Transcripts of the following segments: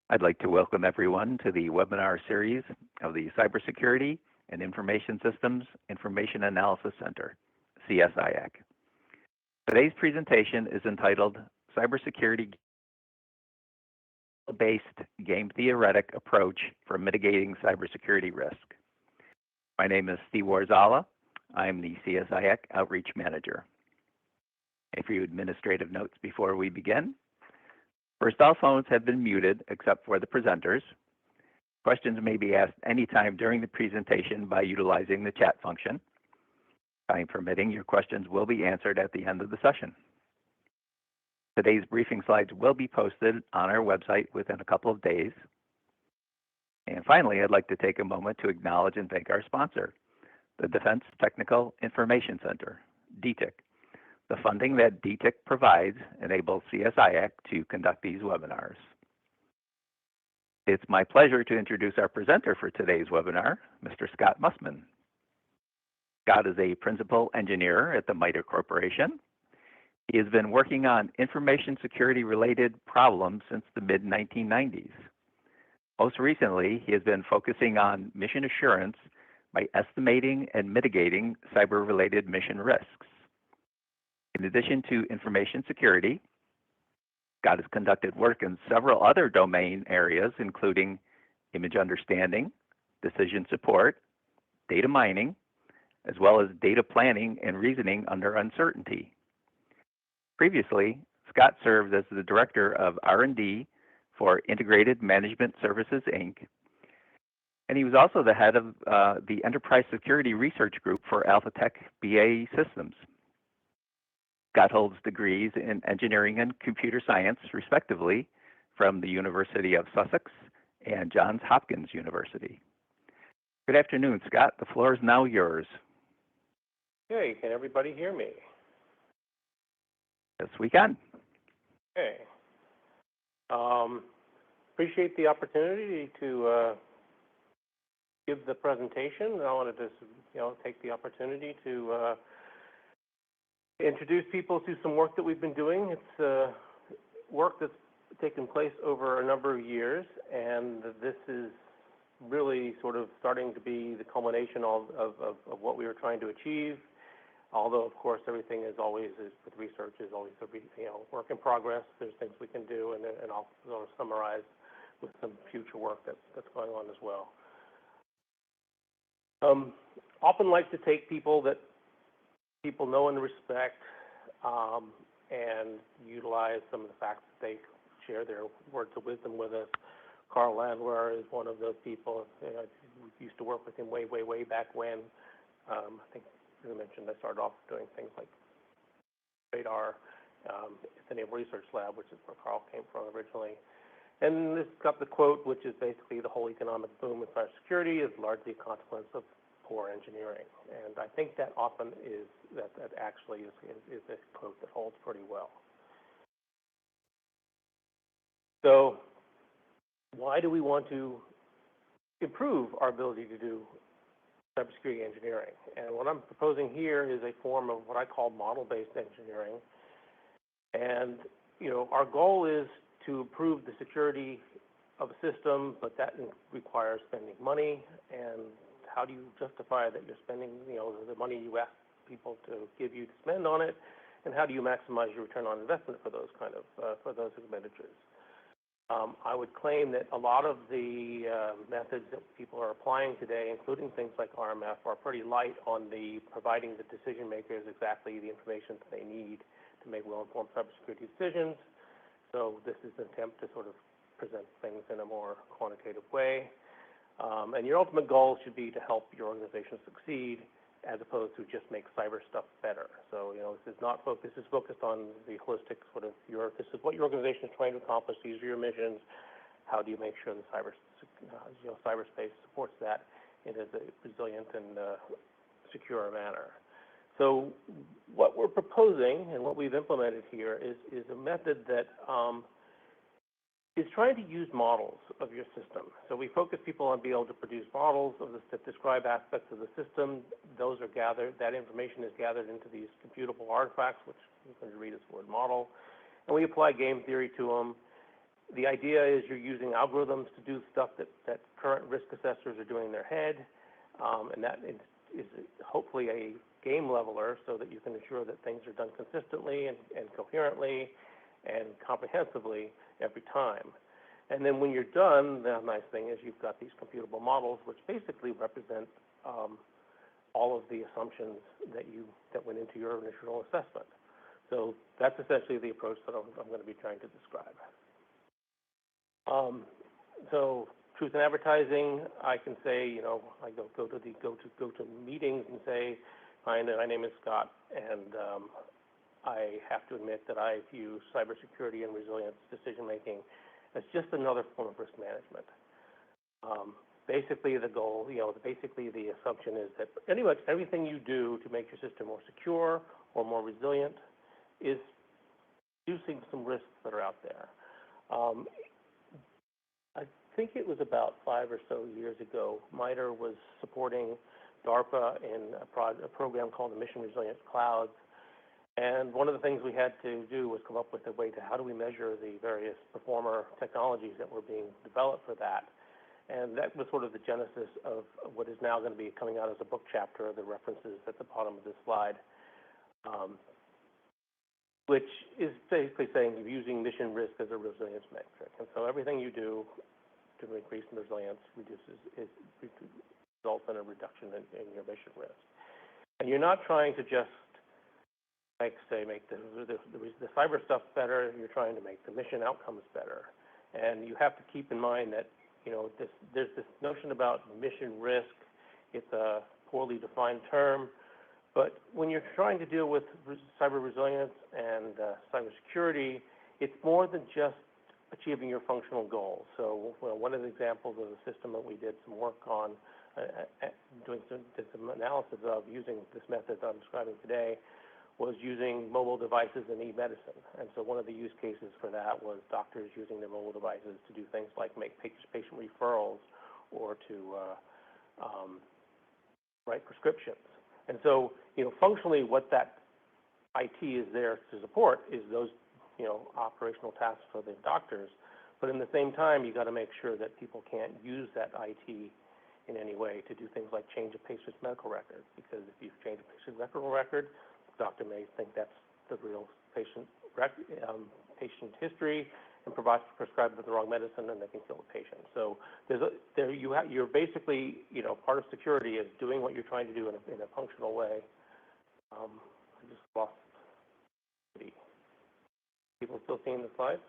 I'd like to welcome everyone to the webinar series of the Cybersecurity and Information Systems Information Analysis Center, CSIAC. Today's presentation is entitled Cybersecurity Based Game Theoretic Approach for Mitigating Cybersecurity Risk. My name is Steve Warzala. I'm the CSIAC Outreach Manager. A few administrative notes before we begin. First, all phones have been muted except for the presenters. Questions may be asked anytime during the presentation by utilizing the chat function. Time permitting, your questions will be answered at the end of the session. Today's briefing slides will be posted on our website within a couple of days. And finally, I'd like to take a moment to acknowledge and thank our sponsor, the Defense Technical Information Center, DTIC. The funding that DTIC provides enables CSIAC to conduct these webinars. It's my pleasure to introduce our presenter for today's webinar, Mr. Scott Mussman. Scott is a principal engineer at the MITRE Corporation. He has been working on information security related problems since the mid-1990s. Most recently, he has been focusing on mission assurance by estimating and mitigating cyber-related mission risks. In addition to information security, Scott has conducted work in several other domain areas, including image understanding, decision support, data mining, as well as data planning and reasoning under uncertainty. Previously, Scott served as the Director of R&D for Integrated Management Services, Inc., and he was also the head of the Enterprise Security Research Group for AlphaTech BA Systems. Scott holds degrees in engineering and computer science, respectively, from the University of Sussex and Johns Hopkins University. Good afternoon, Scott. The floor is now yours. Hey, can everybody hear me? Yes, we can. Okay. Appreciate the opportunity to give the presentation. I wanted to, take the opportunity to introduce people to some work that we've been doing. It's work that's taken place over a number of years, and this is really sort of starting to be the culmination of what we were trying to achieve. Although, of course, everything is always, with research, is always a work in progress. There's things we can do, and I'll sort of summarize with some future work that's going on as well. Often like to take people that people know and respect, and utilize some of the facts that they share their words of wisdom with us. Carl Landwehr is one of those people. We used to work with him way back when. I think, as I mentioned, I started off doing things like radar at the Naval Research Lab, which is where Carl came from originally. And this got the quote, which is basically the whole economic boom in cybersecurity is largely a consequence of poor engineering. And I think that often is, that actually is a quote that holds pretty well. So why do we want to improve our ability to do cybersecurity engineering? And what I'm proposing here is a form of what I call model-based engineering. And, our goal is to improve the security of a system, but that requires spending money. And how do you justify that you're spending, the money you ask people to give you to spend on it, and how do you maximize your return on investment for those for those expenditures? I would claim that a lot of the methods that people are applying today, including things like RMF, are pretty light on the providing the decision makers exactly the information that they need to make well-informed cybersecurity decisions. So this is an attempt to sort of present things in a more quantitative way. And your ultimate goal should be to help your organization succeed, as opposed to just make cyber stuff better. So, this is not focused. This is focused on the holistic sort of this is what your organization is trying to accomplish. These are your missions. How do you make sure the cyberspace supports that in a resilient and secure manner? So, what we're proposing and what we've implemented here is a method that is trying to use models of your system. So we focus people on being able to produce models that describe aspects of the system. Those are gathered, that information is gathered into these computable artifacts, which you can read as the word model. And we apply game theory to them. The idea is you're using algorithms to do stuff that current risk assessors are doing in their head, and that is hopefully a game leveler so that you can ensure that things are done consistently and coherently and comprehensively every time. And then when you're done, the nice thing is you've got these computable models which basically represent all of the assumptions that went into your initial assessment. So that's essentially the approach that I'm going to be trying to describe. So truth in advertising, I can say, I go to meetings and say, hi, my name is Scott, and I have to admit that I view cybersecurity and resilience decision making as just another form of risk management. Basically, the goal, basically the assumption is that everything you do to make your system more secure or more resilient is reducing some risks that are out there. I think it was about 5 or so years ago, MITRE was supporting DARPA in a program called the Mission Resilience Clouds. And one of the things we had to do was come up with a way to how do we measure the various performer technologies that were being developed for that. And that was sort of the genesis of what is now going to be coming out as a book chapter, the references at the bottom of this slide, which is basically saying you're using mission risk as a resilience metric. And so everything you do to increase in resilience results in a reduction in your mission risk. And you're not trying to just, make the cyber stuff better, you're trying to make the mission outcomes better. And you have to keep in mind that, there's this notion about mission risk. It's a poorly defined term. But when you're trying to deal with cyber resilience and cybersecurity, it's more than just achieving your functional goals. So one of the examples of a system that we did some work on, did some analysis of using this method that I'm describing today, was using mobile devices in e-medicine. And so one of the use cases for that was doctors using their mobile devices to do things like make patient referrals or to write prescriptions. And so, functionally what that IT is there to support is those, operational tasks for the doctors. But in the same time, you got to make sure that people can't use that IT in any way to do things like change a patient's medical record. Because if you change a patient's medical record, the doctor may think that's the real patient history and prescribe the wrong medicine, and they can kill the patient. So you're basically, part of security is doing what you're trying to do in a functional way. I just lost the. People still seeing the slides?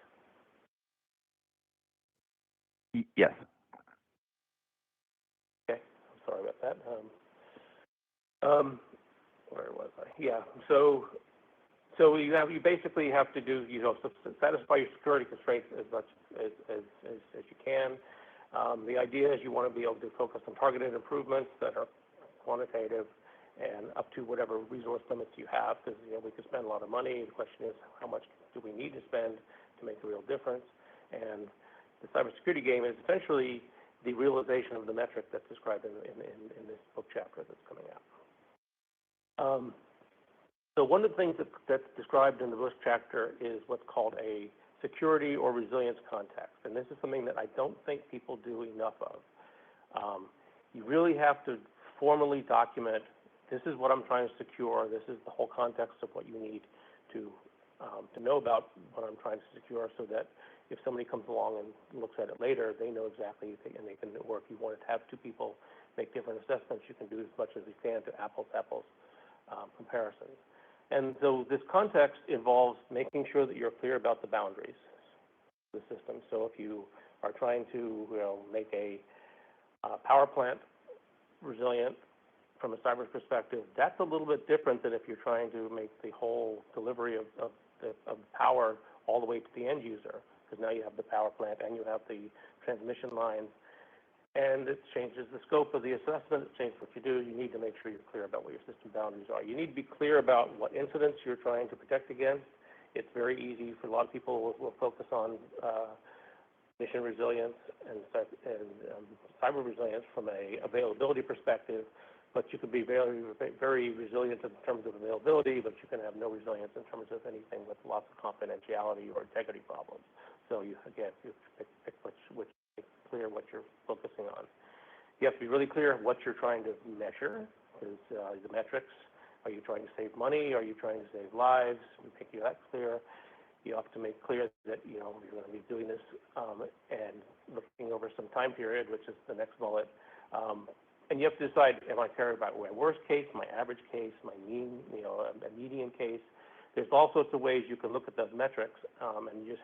Yes. Okay, I'm sorry about that. Where was I? Yeah. So you basically have to do, satisfy your security constraints as much as you can. The idea is you want to be able to focus on targeted improvements that are quantitative and up to whatever resource limits you have, because we could spend a lot of money. The question is, how much do we need to spend to make a real difference? And the cybersecurity game is essentially the realization of the metric that's described in this book chapter that's coming out. So one of the things that's described in the book chapter is what's called a security or resilience context. And this is something that I don't think people do enough of. You really have to formally document, this is what I'm trying to secure, this is the whole context of what you need to know about what I'm trying to secure, so that if somebody comes along and looks at it later, they know exactly, and they can work. You want to have two people make different assessments. You can do as much as you can to apples-to-apples comparisons. And so this context involves making sure that you're clear about the boundaries of the system. So if you are trying to make a power plant resilient from a cyber perspective, that's a little bit different than if you're trying to make the whole delivery of power all the way to the end user, because now you have the power plant and you have the transmission lines, and it changes the scope of the assessment, it changes what you do. You need to make sure you're clear about what your system boundaries are. You need to be clear about what incidents you're trying to protect against. It's very easy for a lot of people will focus on mission resilience and cyber resilience from a availability perspective, but you can be very, very resilient in terms of availability, but you can have no resilience in terms of anything with lots of confidentiality or integrity problems. So you pick which clear what you're focusing on. You have to be really clear what you're trying to measure, because the metrics. Are you trying to save money? Are you trying to save lives? We make that clear. You have to make clear that you're going to be doing this and looking over some time period, which is the next bullet. And you have to decide: am I caring about my worst case, my average case, my mean, a median case? There's all sorts of ways you can look at those metrics, and you just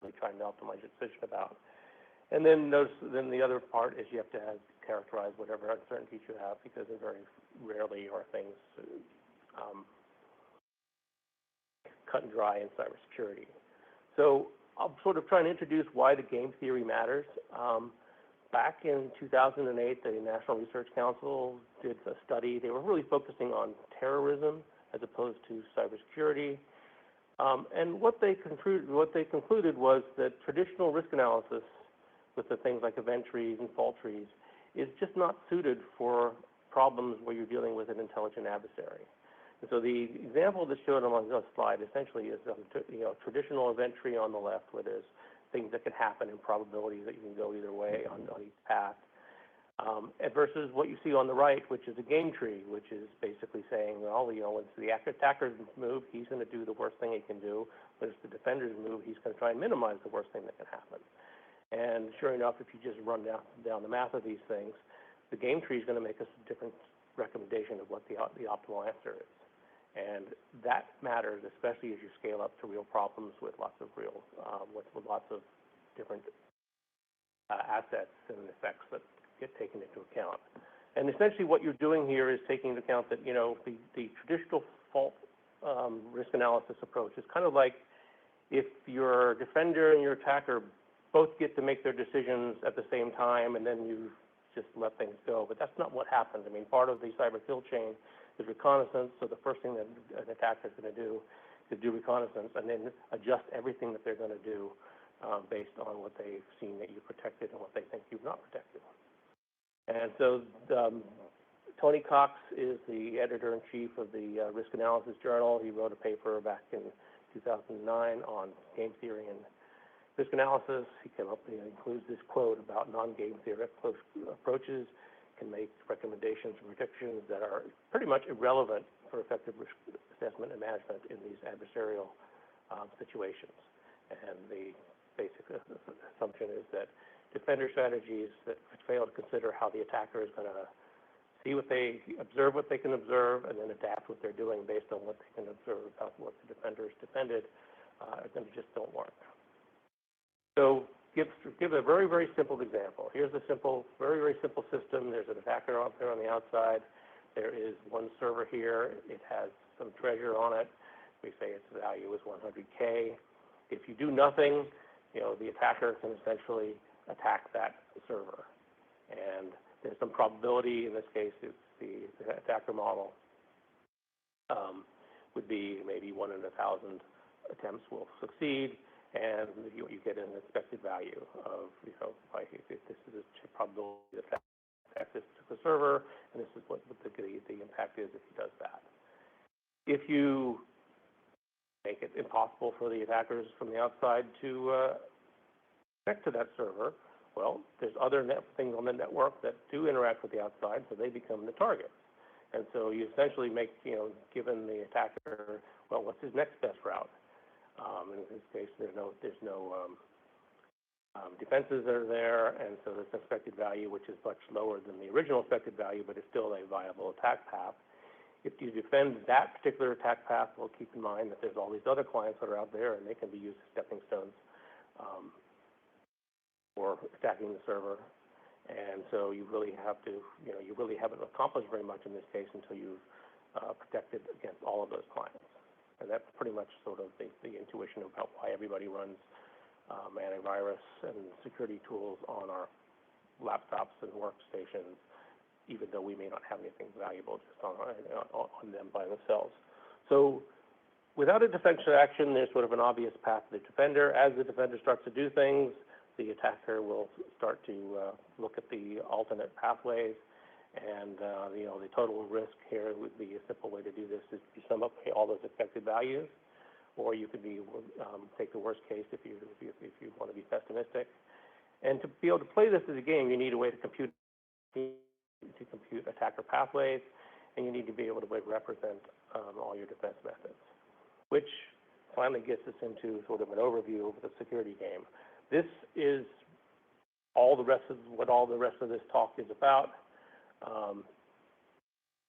have to try and optimize your decision about. And then the other part is you have to characterize whatever uncertainties you have, because there very rarely are things cut and dry in cybersecurity. So I'll sort of try and introduce why the game theory matters. Back in 2008, the National Research Council did a study. They were really focusing on terrorism as opposed to cybersecurity. And what they concluded was that traditional risk analysis with the things like event trees and fault trees is just not suited for problems where you're dealing with an intelligent adversary. And so the example that's shown on this slide essentially is traditional event tree on the left, where there's things that can happen and probabilities that you can go either way on each path, versus what you see on the right, which is a game tree, which is basically saying, well, when the attacker's move, he's going to do the worst thing he can do. When it's the defender's move, he's going to try and minimize the worst thing that can happen. And sure enough, if you just run down the math of these things, the game tree is going to make us a different recommendation of what the optimal answer is. And that matters, especially as you scale up to real problems with lots of different assets and effects that get taken into account. And essentially what you're doing here is taking into account that, the traditional fault risk analysis approach is kind of like if your defender and your attacker both get to make their decisions at the same time, and then you just let things go. But that's not what happens. I mean, part of the cyber kill chain is reconnaissance. So the first thing that an attacker is going to do is do reconnaissance and then adjust everything that they're going to do based on what they've seen that you protected and what they think you've not protected. And so Tony Cox is the editor-in-chief of the Risk Analysis Journal. He wrote a paper back in 2009 on game theory and risk analysis. He includes this quote about non-game theoretic approaches can make recommendations and predictions that are pretty much irrelevant for effective risk assessment and management in these adversarial situations. And the basic assumption is that defender strategies that fail to consider how the attacker is going to observe what they can observe, and then adapt what they're doing based on what they can observe about what the defender has defended, then just don't work. So give a very, very simple example. Here's a very, very simple system. There's an attacker out there on the outside. There is one server here. It has some treasure on it. We say its value is 100K. If you do nothing, the attacker can essentially attack that server. And there's some probability. In this case, it's the attacker model would be maybe 1 in 1,000 attempts will succeed. And you get an expected value of, like if this is a probability that affects this to the server, and this is what the impact is if he does that. If you make it impossible for the attackers from the outside to connect to that server, well, there's other things on the network that do interact with the outside, so they become the target. And so you essentially make, given the attacker, well, what's his next best route? In this case, there's no defenses that are there, and so there's an expected value which is much lower than the original expected value, but it's still a viable attack path. If you defend that particular attack path, well, keep in mind that there's all these other clients that are out there, and they can be used as stepping stones for attacking the server. And so you really have to, you really haven't accomplished very much in this case until you've protected against all of those clients. And that's pretty much sort of the intuition about why everybody runs antivirus and security tools on our laptops and workstations, even though we may not have anything valuable just on them by themselves. So without a defensive action, there's sort of an obvious path to the defender. As the defender starts to do things, the attacker will start to look at the alternate pathways. And the total risk here would be a simple way to do this is to sum up all those expected values. or you could be take the worst case if you want to be pessimistic. And to be able to play this as a game, you need a way to compute attacker pathways, and you need to be able to represent all your defense methods, which finally gets us into sort of an overview of the security game. This is all the rest of this talk is about.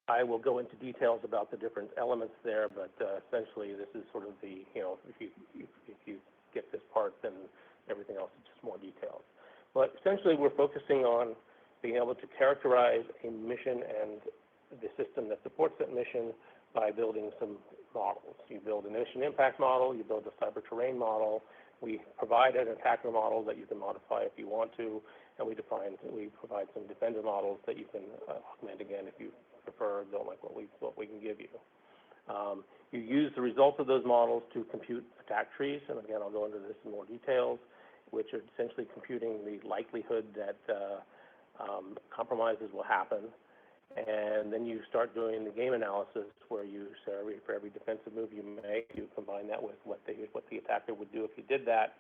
I will go into details about the different elements there, but essentially this is sort of the, if you get this part, then everything else is just more details. But essentially we're focusing on being able to characterize a mission and the system that supports that mission by building some models. You build a mission impact model, you build a cyber terrain model, we provide an attacker model that you can modify if you want to, and we provide some defender models that you can augment again if you prefer, don't like what we can give you. You use the results of those models to compute attack trees, and again, I'll go into this in more details, which are essentially computing the likelihood that compromises will happen. And then you start doing the game analysis, where you say for every defensive move you make, you combine that with what the attacker would do if you did that,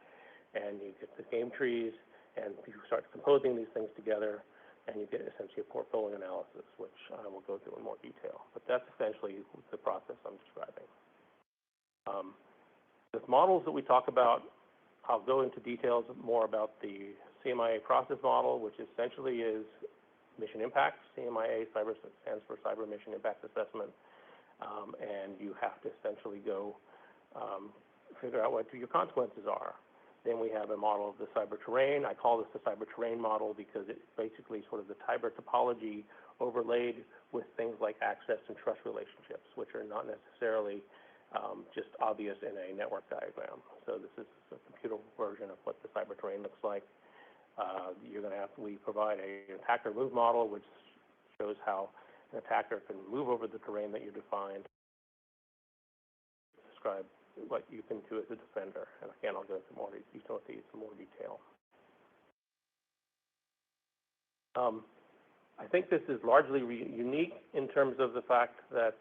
and you get the game trees, and you start composing these things together, and you get essentially a portfolio analysis, which I will go through in more detail. But that's essentially the process I'm describing. The models that we talk about, I'll go into details more about the CMIA process model, which essentially is mission impact. CMIA stands for Cyber Mission Impact Assessment, and you have to essentially go figure out what your consequences are. Then we have a model of the cyber terrain. I call this the cyber terrain model because it's basically sort of the cyber topology overlaid with things like access and trust relationships, which are not necessarily just obvious in a network diagram. So this is a computer version of what the cyber terrain looks like. We provide an attacker move model, which shows how an attacker can move over the terrain that you defined, describe what you can do as a defender. And again, I'll go into more utilities in more detail. I think this is largely unique in terms of the fact that,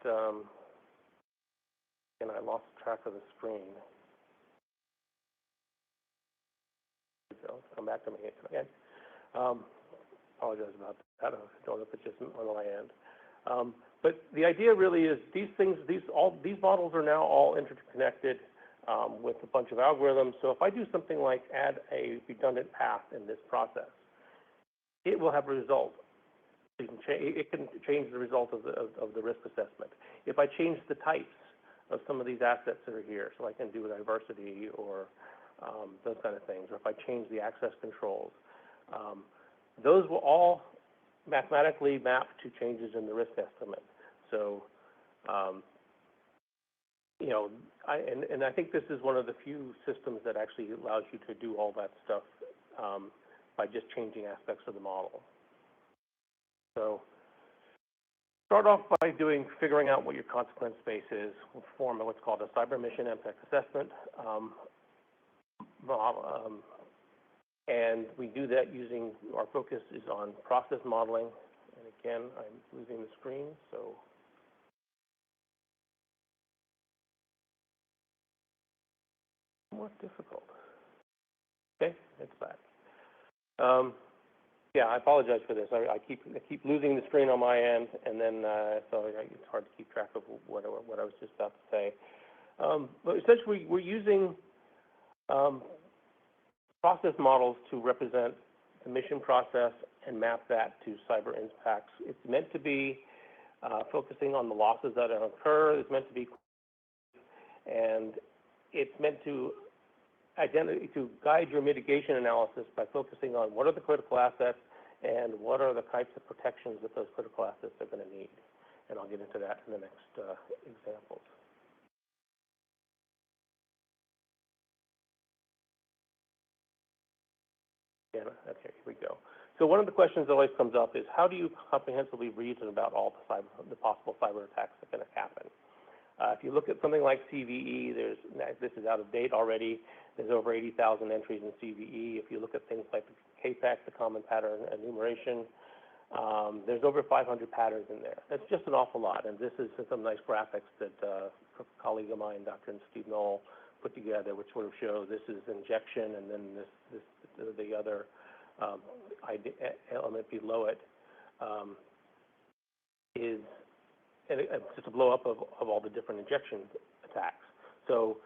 and I lost track of the screen. So come back to me again. Apologize about that. I don't know if it's just on my end. But the idea really is these models are now all interconnected with a bunch of algorithms. So if I do something like add a redundant path in this process, it will have a result. It can change the result of the risk assessment. If I change the types of some of these assets that are here, so I can do diversity or those kind of things, or if I change the access controls, those will all mathematically map to changes in the risk estimate. So, I think this is one of the few systems that actually allows you to do all that stuff by just changing aspects of the model. So, start off by figuring out what your consequence space is. We'll form what's called a cyber mission impact assessment model. And we do that using, our focus is on process modeling. And again, I'm losing the screen, so. Somewhat difficult. Okay, it's back. Yeah, I apologize for this. I keep losing the screen on my end, and then so it's hard to keep track of what I was just about to say. But essentially, we're using process models to represent the mission process and map that to cyber impacts. It's meant to be focusing on the losses that occur. It's meant to be, and it's meant to guide your mitigation analysis by focusing on what are the critical assets and what are the types of protections that those critical assets are going to need. And I'll get into that in the next examples. Yeah, okay, here we go. So one of the questions that always comes up is, how do you comprehensively reason about all the possible cyber attacks that are going to happen? If you look at something like CVE, this is out of date already. There's over 80,000 entries in CVE. If you look at things like the CAPEC, the Common Pattern Enumeration, There's over 500 patterns in there. That's just an awful lot, and this is some nice graphics that a colleague of mine, Dr. Steve Knoll, put together, which sort of show this is injection, and then the other element below it is just a blow up of all the different injection attacks. So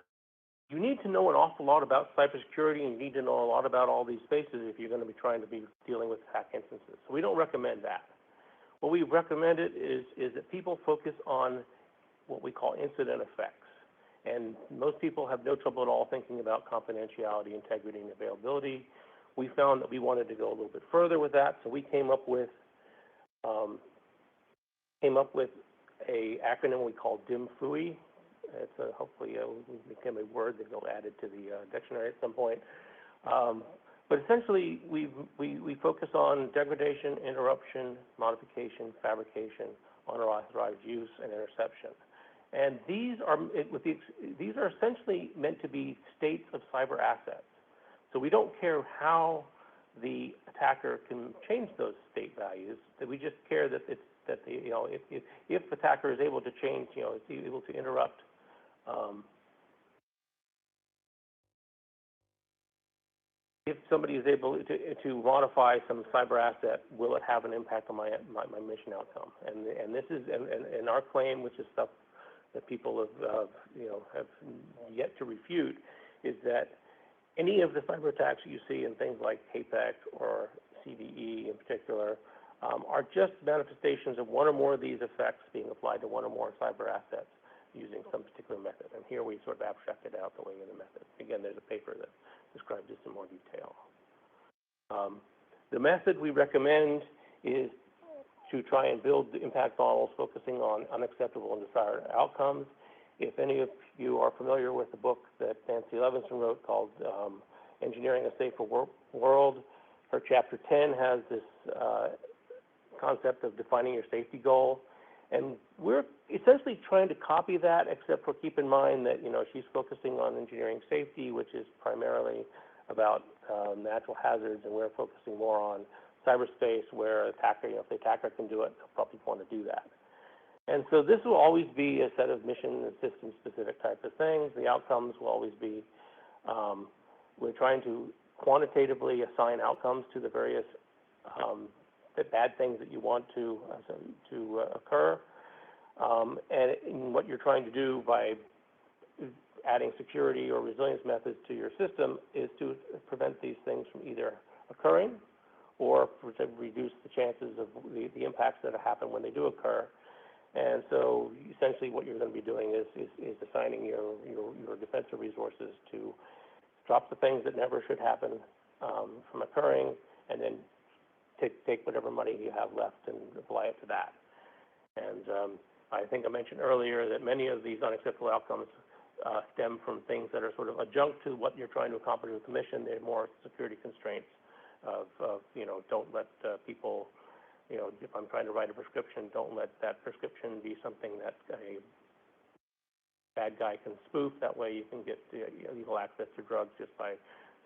you need to know an awful lot about cybersecurity, and you need to know a lot about all these spaces if you're going to be trying to be dealing with attack instances. So we don't recommend that. What we recommend is that people focus on what we call incident effects. And most people have no trouble at all thinking about confidentiality, integrity, and availability. We found that we wanted to go a little bit further with that, so we came up with a acronym we call DIMFUI. It's hopefully it became a word that will added to the dictionary at some point. But essentially, we focus on degradation, interruption, modification, fabrication, unauthorized use, and interception. And these are essentially meant to be states of cyber assets. So we don't care how the attacker can change those state values. That we just care that if the attacker is able to change, is able to interrupt. If somebody is able to modify some cyber asset, will it have an impact on my mission outcome? And this is and our claim, which is stuff that people have yet to refute, is that any of the cyber attacks you see in things like CAPEC or CVE in particular are just manifestations of one or more of these effects being applied to one or more cyber assets using some particular method. And here we sort of abstracted out the way of the method. Again, there's a paper that describes this in more detail. The method we recommend is to try and build the impact models focusing on unacceptable and desired outcomes. If any of you are familiar with the book that Nancy Levinson wrote called Engineering a Safer World, her chapter 10 has this concept of defining your safety goal. And we're essentially trying to copy that, except for keep in mind that, she's focusing on engineering safety, which is primarily about natural hazards, and we're focusing more on cyberspace where attacker, if the attacker can do it, they'll probably want to do that. And so this will always be a set of mission and system-specific types of things. The outcomes will always be, we're trying to quantitatively assign outcomes to the various the bad things that you want to occur. And what you're trying to do by adding security or resilience methods to your system is to prevent these things from either occurring or to reduce the chances of the impacts that happen when they do occur. And so essentially what you're going to be doing is assigning your defensive resources to stop the things that never should happen from occurring, and then take whatever money you have left and apply it to that. And I think I mentioned earlier that many of these unacceptable outcomes stem from things that are sort of adjunct to what you're trying to accomplish with the mission. They're more security constraints of don't let people, if I'm trying to write a prescription, don't let that prescription be something that a bad guy can spoof. That way you can get illegal access to drugs just by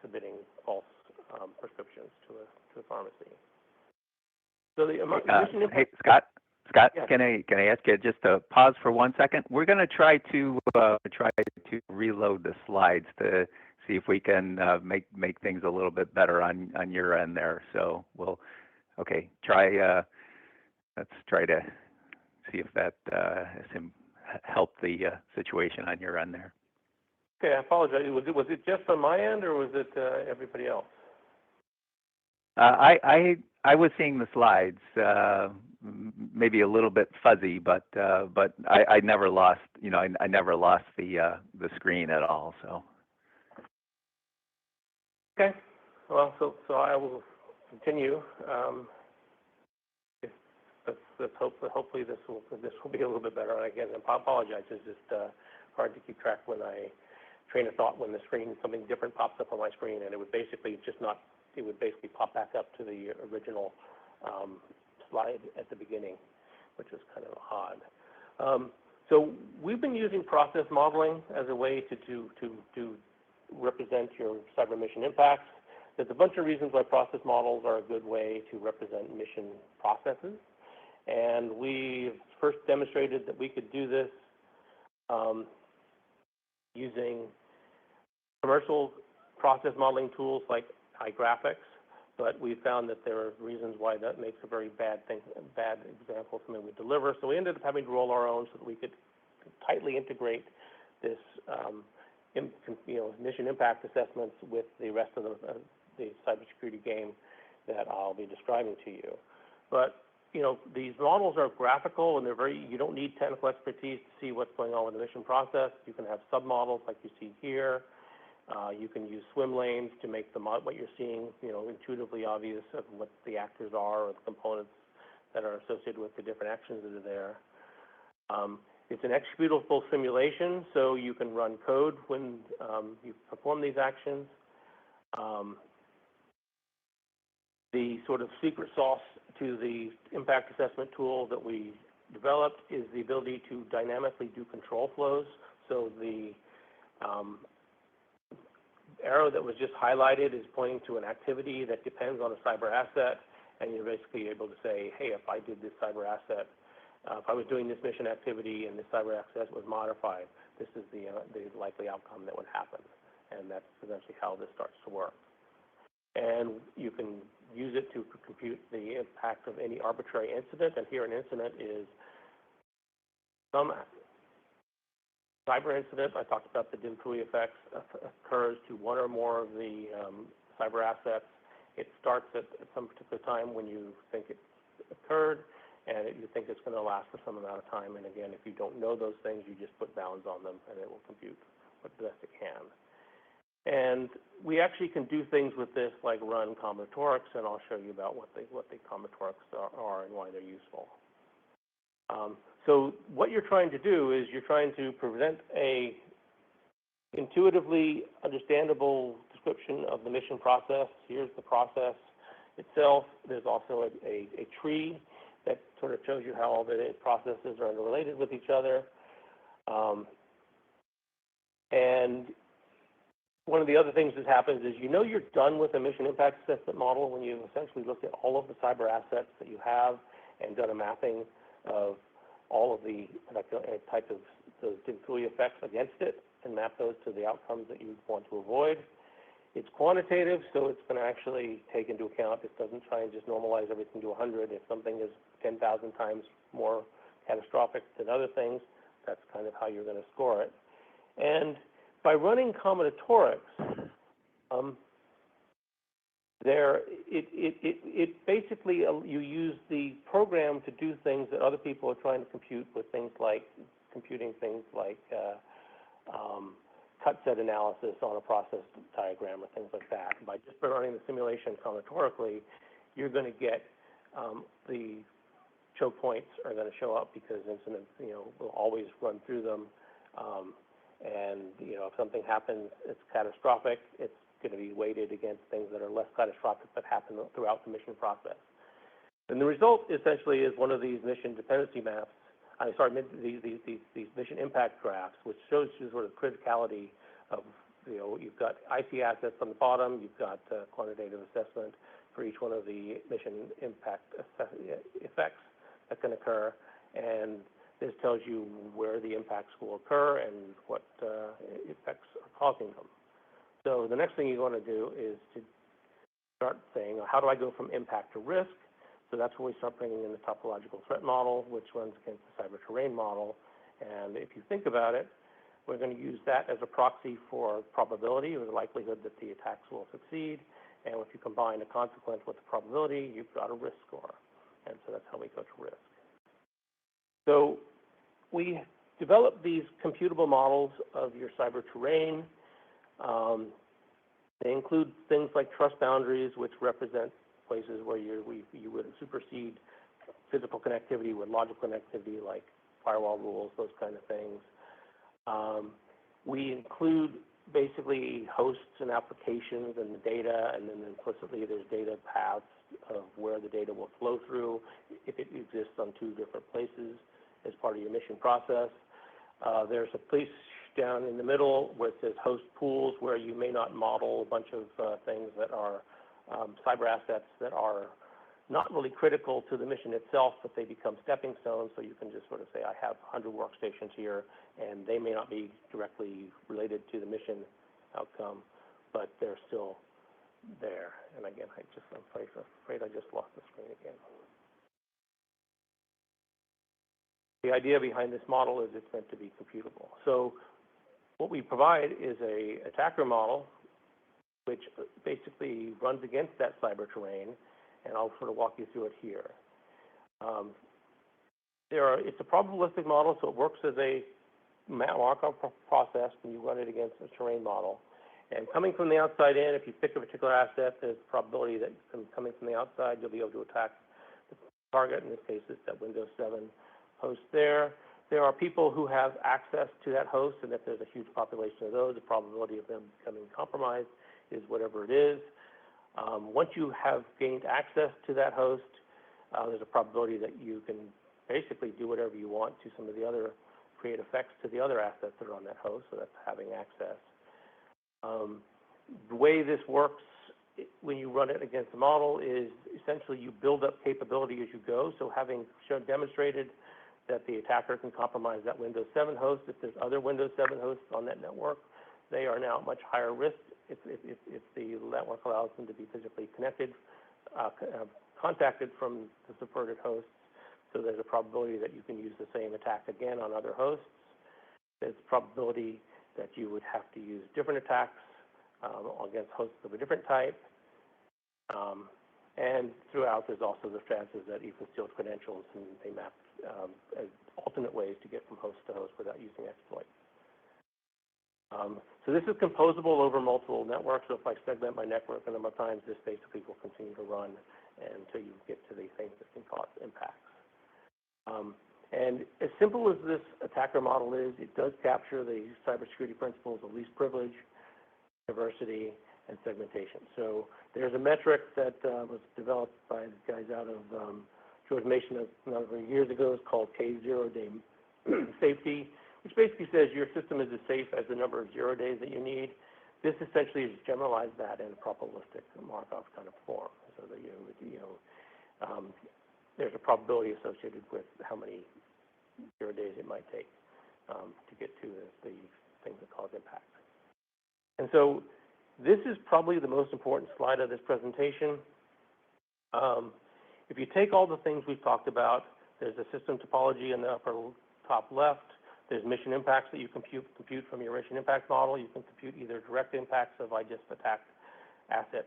submitting false prescriptions to a pharmacy. So the mission impact. Hey, Scott, yes. can I ask you just to pause for 1 second? We're going to try to reload the slides to see if we can make things a little bit better on your end there. So let's try to see if that helped the situation on your end there. Okay, I apologize. Was it just on my end, or was it everybody else? I was seeing the slides, maybe a little bit fuzzy, but I never lost, I never lost the screen at all. So. Okay. Well, so I will continue. Hopefully this will be a little bit better. And again, I apologize. It's just hard to keep track when I train of thought when the screen, something different pops up on my screen, and it would basically pop back up to the original slide at the beginning, which is kind of odd. So we've been using process modeling as a way to represent your cyber mission impacts. there's a bunch of reasons why process models are a good way to represent mission processes. And we first demonstrated that we could do this using commercial process modeling tools like iGraphics, but we found that there are reasons why that makes a very bad example of something we deliver. So we ended up having to roll our own so that we could tightly integrate this mission impact assessments with the rest of the cybersecurity game that I'll be describing to you. But these models are graphical, and you don't need technical expertise to see what's going on with the mission process. You can have submodels like you see here. You can use swim lanes to make what you're seeing, intuitively obvious of what the actors are or the components that are associated with the different actions that are there. It's an executable simulation, so you can run code when you perform these actions. The sort of secret sauce to the impact assessment tool that we developed is the ability to dynamically do control flows. So the arrow that was just highlighted is pointing to an activity that depends on a cyber asset, and you're basically able to say, hey, if I did this cyber asset, if I was doing this mission activity and this cyber asset was modified, this is the likely outcome that would happen. And that's essentially how this starts to work. And you can use it to compute the impact of any arbitrary incident. And here an incident is some cyber incident. I talked about the Dimfui effects occurs to one or more of the cyber assets. It starts at some particular time when you think it occurred, and you think it's going to last for some amount of time. And again, if you don't know those things, you just put bounds on them, and it will compute what best it can. And we actually can do things with this like run combinatorics, and I'll show you about what the combinatorics are and why they're useful. So what you're trying to do is you're trying to present a intuitively understandable description of the mission process. Here's the process itself. There's also a tree that sort of shows you how all the processes are interrelated with each other. And one of the other things that happens is you're done with a mission impact assessment model when you've essentially looked at all of the cyber assets that you have and done a mapping of all of the type of those Dimfui effects against it and map those to the outcomes that you want to avoid. It's quantitative, so it's going to actually take into account. It doesn't try and just normalize everything to 100. If something is 10,000 times more catastrophic than other things, that's kind of how you're going to score it. And by running combinatorics, it basically, you use the program to do things that other people are trying to compute with things like computing things like cut set analysis on a process diagram or things like that. By just running the simulation combinatorically, you're going to get the choke points are going to show up because incidents, will always run through them. And if something happens, it's catastrophic. It's going to be weighted against things that are less catastrophic that happen throughout the mission process. And the result essentially is one of these mission dependency maps. These mission impact graphs, which shows you sort of criticality of, you've got IC assets on the bottom, you've got quantitative assessment for each one of the mission impact effects that can occur, and this tells you where the impacts will occur and what effects are causing them. So the next thing you want to do is to start saying, how do I go from impact to risk? So that's when we start bringing in the topological threat model, which runs against the cyber terrain model. And if you think about it, we're going to use that as a proxy for probability, or the likelihood that the attacks will succeed. And if you combine a consequence with the probability, you've got a risk score. And so that's how we go to risk. So we develop these computable models of your cyber terrain. They include things like trust boundaries, which represent places where you would supersede physical connectivity with logical connectivity, like firewall rules, those kind of things. We include basically hosts and applications and the data, and then implicitly there's data paths of where the data will flow through if it exists on two different places as part of your mission process. There's a place down in the middle where it says host pools, where you may not model a bunch of things that are cyber assets that are not really critical to the mission itself, but they become stepping stones. So you can just sort of say, I have 100 workstations here, and they may not be directly related to the mission outcome, but they're still there. And again, I'm afraid I just lost the screen again. The idea behind this model is it's meant to be computable. So what we provide is a attacker model, which basically runs against that cyber terrain, and I'll sort of walk you through it here. It's a probabilistic model, so it works as a Markov process when you run it against a terrain model. And coming from the outside in, if you pick a particular asset, there's a probability that coming from the outside, you'll be able to attack the target. In this case, it's that Windows 7 host there. There are people who have access to that host, and if there's a huge population of those, the probability of them becoming compromised is whatever it is. Once you have gained access to that host, there's a probability that you can basically do whatever you want to some of the other, create effects to the other assets that are on that host, so that's having access. The way this works when you run it against the model is essentially you build up capability as you go. So having demonstrated that the attacker can compromise that Windows 7 host, if there's other Windows 7 hosts on that network, they are now at much higher risk if the network allows them to be physically connected, contacted from the subverted hosts. So there's a probability that you can use the same attack again on other hosts. There's a probability that you would have to use different attacks against hosts of a different type. And throughout, there's also the chances that you can steal credentials and they map as alternate ways to get from host to host without using exploits. So this is composable over multiple networks. So if I segment my network a number of times, this basically will continue to run until you get to the things that can cause impacts. And as simple as this attacker model is, it does capture the cybersecurity principles of least privilege, diversity, and segmentation. So there's a metric that was developed by the guys out of George Mason a number of years ago. It's called K0 day safety, which basically says your system is as safe as the number of 0 days that you need. This essentially is generalized that in a probabilistic Markov kind of form. So that there's a probability associated with how many 0 days it might take to get to the things that cause impact. And so this is probably the most important slide of this presentation. If you take all the things we've talked about, there's a system topology in the upper top left. There's mission impacts that you compute from your mission impact model. You can compute either direct impacts of I just attacked asset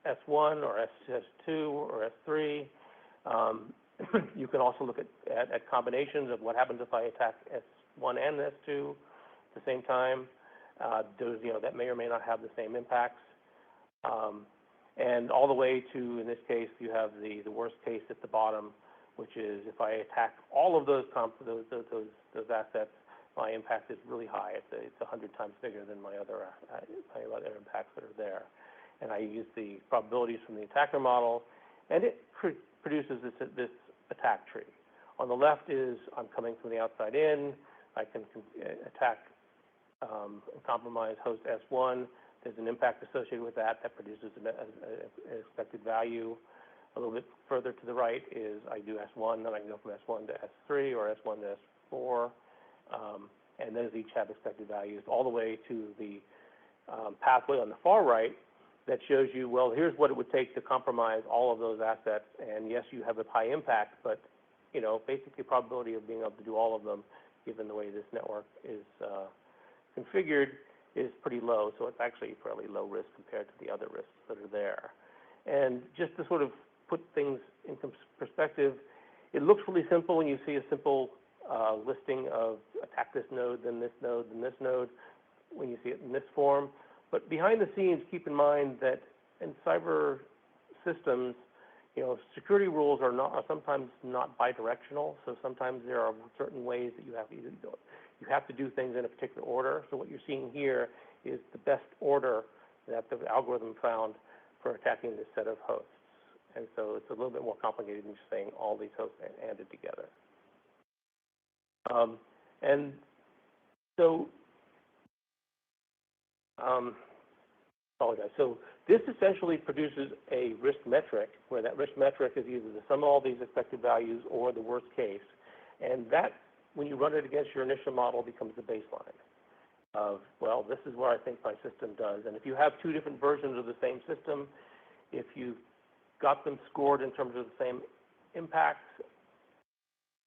S1 or S2 or S3. You can also look at combinations of what happens if I attack S1 and S2 at the same time. Those, that may or may not have the same impacts. And all the way to, in this case, you have the worst case at the bottom, which is if I attack all of those assets, my impact is really high. It's 100 times bigger than my other impacts that are there. And I use the probabilities from the attacker model, and it produces this attack tree. On the left is I'm coming from the outside in. I can attack and compromise host S1. There's an impact associated with that produces an expected value. A little bit further to the right is I do S1, then I can go from S1 to S3 or S1 to S4. And those each have expected values all the way to the pathway on the far right that shows you, well, here's what it would take to compromise all of those assets. And yes, you have a high impact, but basically probability of being able to do all of them, given the way this network is configured, is pretty low. So it's actually fairly low risk compared to the other risks that are there. And just to sort of put things in perspective, it looks really simple when you see a simple listing of attack this node, then this node, then this node, when you see it in this form. But behind the scenes, keep in mind that in cyber systems, security rules are sometimes not bidirectional. So sometimes there are certain ways that you have to do it. You have to do things in a particular order. So what you're seeing here is the best order that the algorithm found for attacking this set of hosts. And so it's a little bit more complicated than just saying all these hosts added together. And so Apologize. So this essentially produces a risk metric, where that risk metric is either the sum of all these expected values or the worst case. And that, when you run it against your initial model, becomes the baseline of, well, this is where I think my system does. And if you have two different versions of the same system, if you got them scored in terms of the same impacts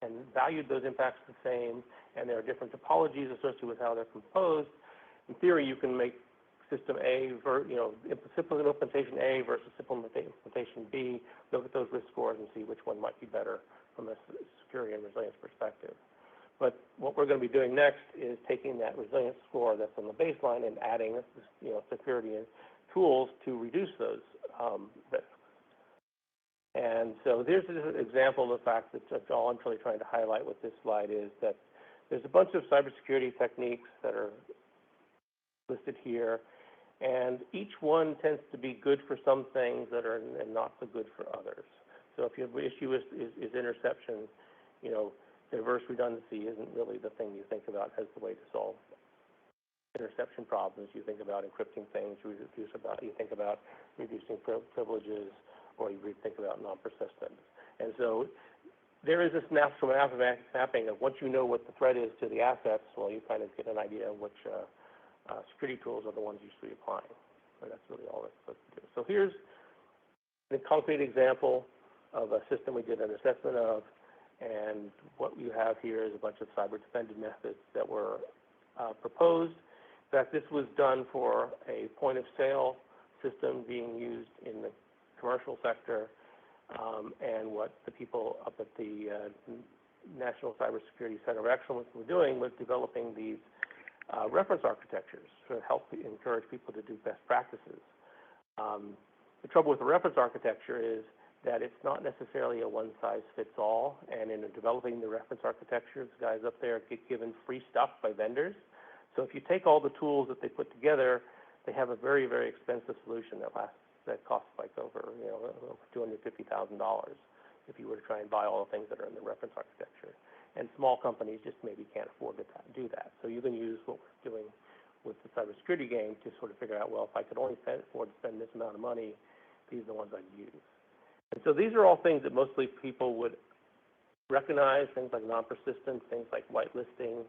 and valued those impacts the same, and there are different topologies associated with how they're composed, in theory, you can make system A, simple implementation A versus simple implementation B, look at those risk scores and see which one might be better from a security and resilience perspective. But what we're going to be doing next is taking that resilience score that's on the baseline and adding, security and tools to reduce those risks. And so there's an example of the fact that all I'm really trying to highlight with this slide is that there's a bunch of cybersecurity techniques that are listed here, and each one tends to be good for some things that are not so good for others. So if your issue is interception, reverse redundancy isn't really the thing you think about as the way to solve interception problems. You think about encrypting things, you think about reducing privileges, or you think about non-persistence. And so there is this natural mapping of once you know what the threat is to the assets, well, you kind of get an idea of which security tools are the ones you should be applying. So that's really all it's supposed to do. So here's a concrete example of a system we did an assessment of, and what you have here is a bunch of cyber-defended methods that were proposed. In fact, this was done for a point-of-sale system being used in the commercial sector, and what the people up at the National Cybersecurity Center of Excellence were doing was developing these reference architectures to help encourage people to do best practices. The trouble with the reference architecture is that it's not necessarily a one-size-fits-all, and in developing the reference architecture, the guys up there get given free stuff by vendors. So if you take all the tools that they put together, they have a very, very expensive solution that costs like over $250,000 if you were to try and buy all the things that are in the reference architecture. And small companies just maybe can't afford to do that. So you can use what we're doing with the cybersecurity game to sort of figure out, well, if I could only afford to spend this amount of money, these are the ones I'd use. And so these are all things that mostly people would recognize, things like non-persistent, things like whitelisting.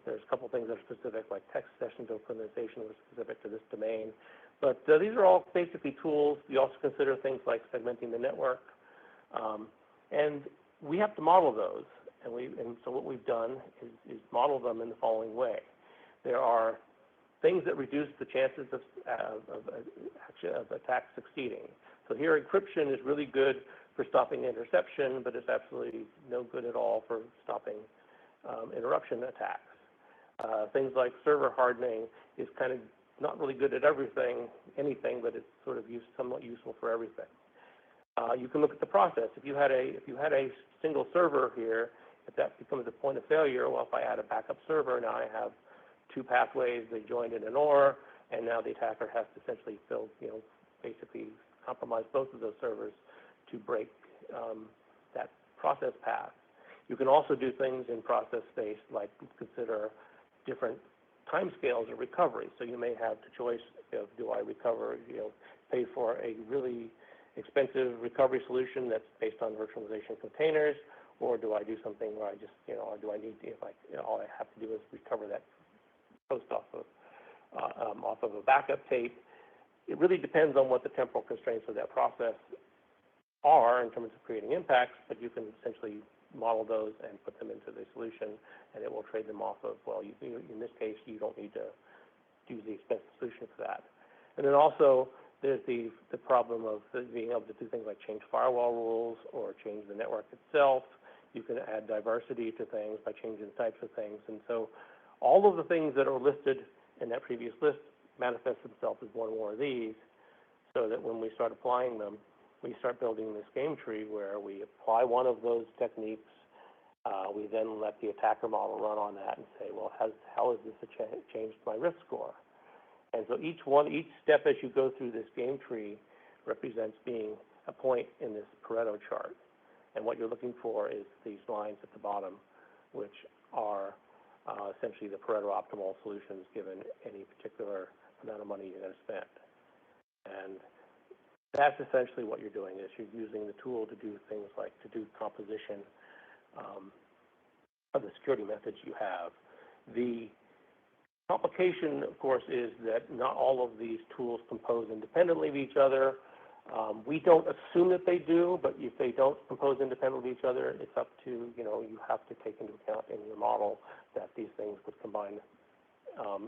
There's a couple things that are specific, like text session tokenization was specific to this domain. But these are all basically tools. You also consider things like segmenting the network. And we have to model those. And so what we've done is model them in the following way. There are things that reduce the chances of attacks succeeding. So here, encryption is really good for stopping interception, but it's absolutely no good at all for stopping interruption attacks. Things like server hardening is kind of not really good at anything, but it's sort of somewhat useful for everything. You can look at the process. If you had a single server here, if that becomes a point of failure, well, if I add a backup server, now I have two pathways. They joined in an OR, and now the attacker has to essentially basically compromise both of those servers to break that process path. You can also do things in process space, like consider different timescales of recovery. So you may have the choice of, do I recover, pay for a really expensive recovery solution that's based on virtualization containers, or do I do something where I just, or do I need to, all I have to do is recover that post off of a backup tape. It really depends on what the temporal constraints of that process are in terms of creating impacts, but you can essentially model those and put them into the solution, and it will trade them off of, well, in this case, you don't need to use the expensive solution for that. And then also, there's the problem of being able to do things like change firewall rules or change the network itself. You can add diversity to things by changing types of things. And so all of the things that are listed in that previous list manifest themselves as one or more of these, so that when we start applying them, we start building this game tree where we apply one of those techniques. We then let the attacker model run on that and say, well, how has this changed my risk score? And so each step as you go through this game tree represents being a point in this Pareto chart. And what you're looking for is these lines at the bottom, which are essentially the Pareto optimal solutions given any particular amount of money you're going to spend. And that's essentially what you're doing, is you're using the tool to do things like to do composition of the security methods you have. The complication, of course, is that not all of these tools compose independently of each other. We don't assume that they do, but if they don't compose independently of each other, it's up to, you have to take into account in your model that these things would combine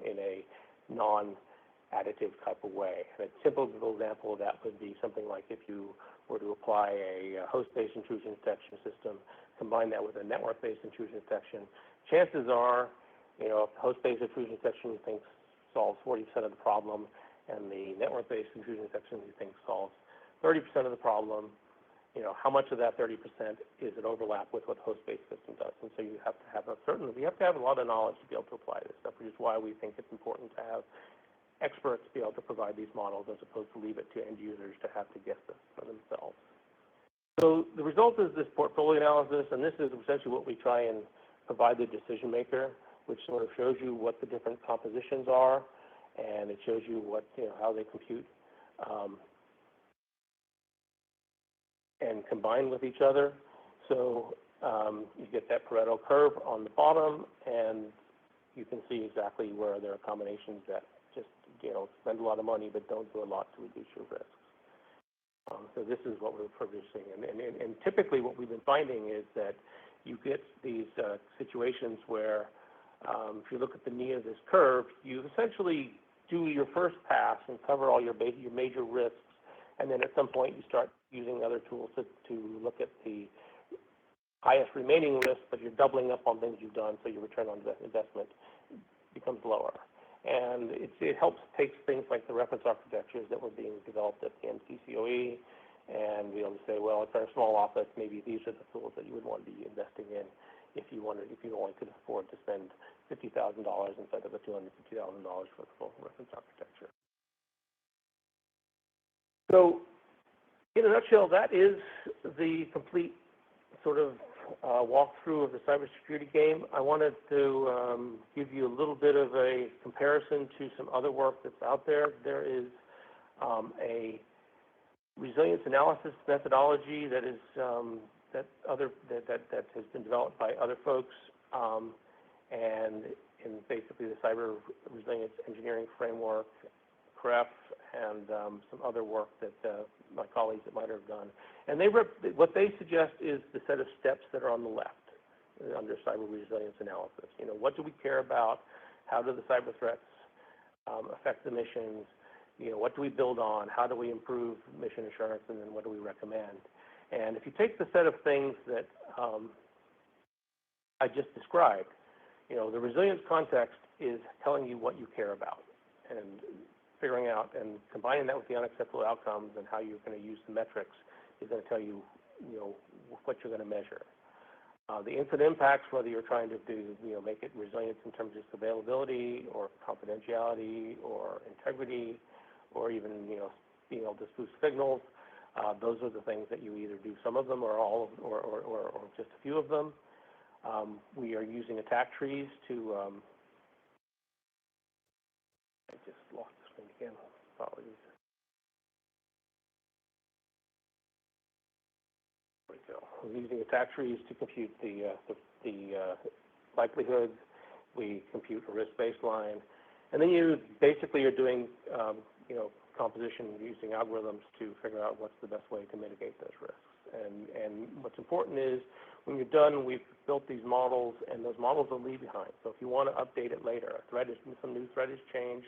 in a non-additive type of way. And a typical example of that would be something like if you were to apply a host-based intrusion detection system, combine that with a network-based intrusion detection, chances are, if the host-based intrusion detection you think solves 40% of the problem, and the network-based intrusion detection you think solves 30% of the problem, how much of that 30% is it overlap with what the host-based system does? And so you have to have a lot of knowledge to be able to apply this stuff, which is why we think it's important to have experts be able to provide these models as opposed to leave it to end users to have to guess this for themselves. So the result is this portfolio analysis, and this is essentially what we try and provide the decision maker, which sort of shows you what the different compositions are, and it shows you what, how they compute and combine with each other. So you get that Pareto curve on the bottom, and you can see exactly where there are combinations that just, spend a lot of money but don't do a lot to reduce your risks. So this is what we're producing. And typically what we've been finding is that you get these situations where if you look at the knee of this curve, you essentially do your first pass and cover all your major risks, and then at some point you start using other tools to look at the highest remaining risk, but you're doubling up on things you've done, so your return on investment becomes lower. And it helps take things like the reference architectures that were being developed at the NCCOE and be able to say, well, for a small office, maybe these are the tools that you would want to be investing in if you only could afford to spend $50,000 instead of the $250,000 for the full reference architecture. So, in a nutshell, that is the complete sort of walkthrough of the cybersecurity game. I wanted to give you a little bit of a comparison to some other work that's out there. There is a resilience analysis methodology that is that has been developed by other folks, and in basically the cyber resilience engineering framework, CREF, and some other work that my colleagues at MITRE have done. And what they suggest is the set of steps that are on the left under cyber resilience analysis. What do we care about? How do the cyber threats affect the missions? What do we build on? How do we improve mission assurance? And then what do we recommend? And if you take the set of things that I just described, the resilience context is telling you what you care about and figuring out and combining that with the unacceptable outcomes and how you're going to use the metrics is going to tell you, what you're going to measure. The incident impacts, whether you're trying to make it resilient in terms of availability or confidentiality or integrity or even, being able to spoof signals, those are the things that you either do some of them or all of, or just a few of them. We are using attack trees to, I just lost the screen again, apologies. There we go. We're using attack trees to compute the likelihoods. We compute a risk baseline. And then you basically are doing, composition using algorithms to figure out what's the best way to mitigate those risks. And what's important is when you're done, we've built these models, and those models will leave behind. So if you want to update it later, some new threat has changed,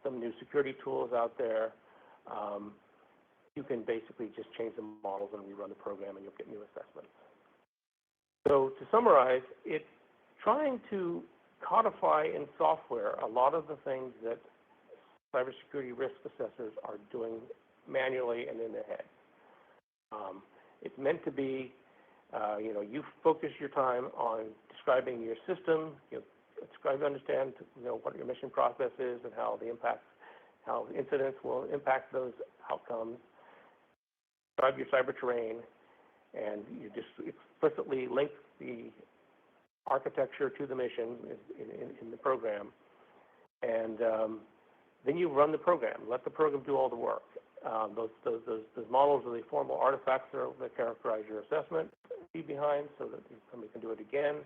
some new security tools out there, you can basically just change the models and rerun the program, and you'll get new assessments. So to summarize, it's trying to codify in software a lot of the things that cybersecurity risk assessors are doing manually and in their head. It's meant to be, you focus your time on describing your system, understand, what your mission process is and how incidents will impact those outcomes, describe your cyber terrain, and you just explicitly link the architecture to the mission in the program, and then you run the program. Let the program do all the work. Those models are the formal artifacts that characterize your assessment behind, so that somebody can do it again.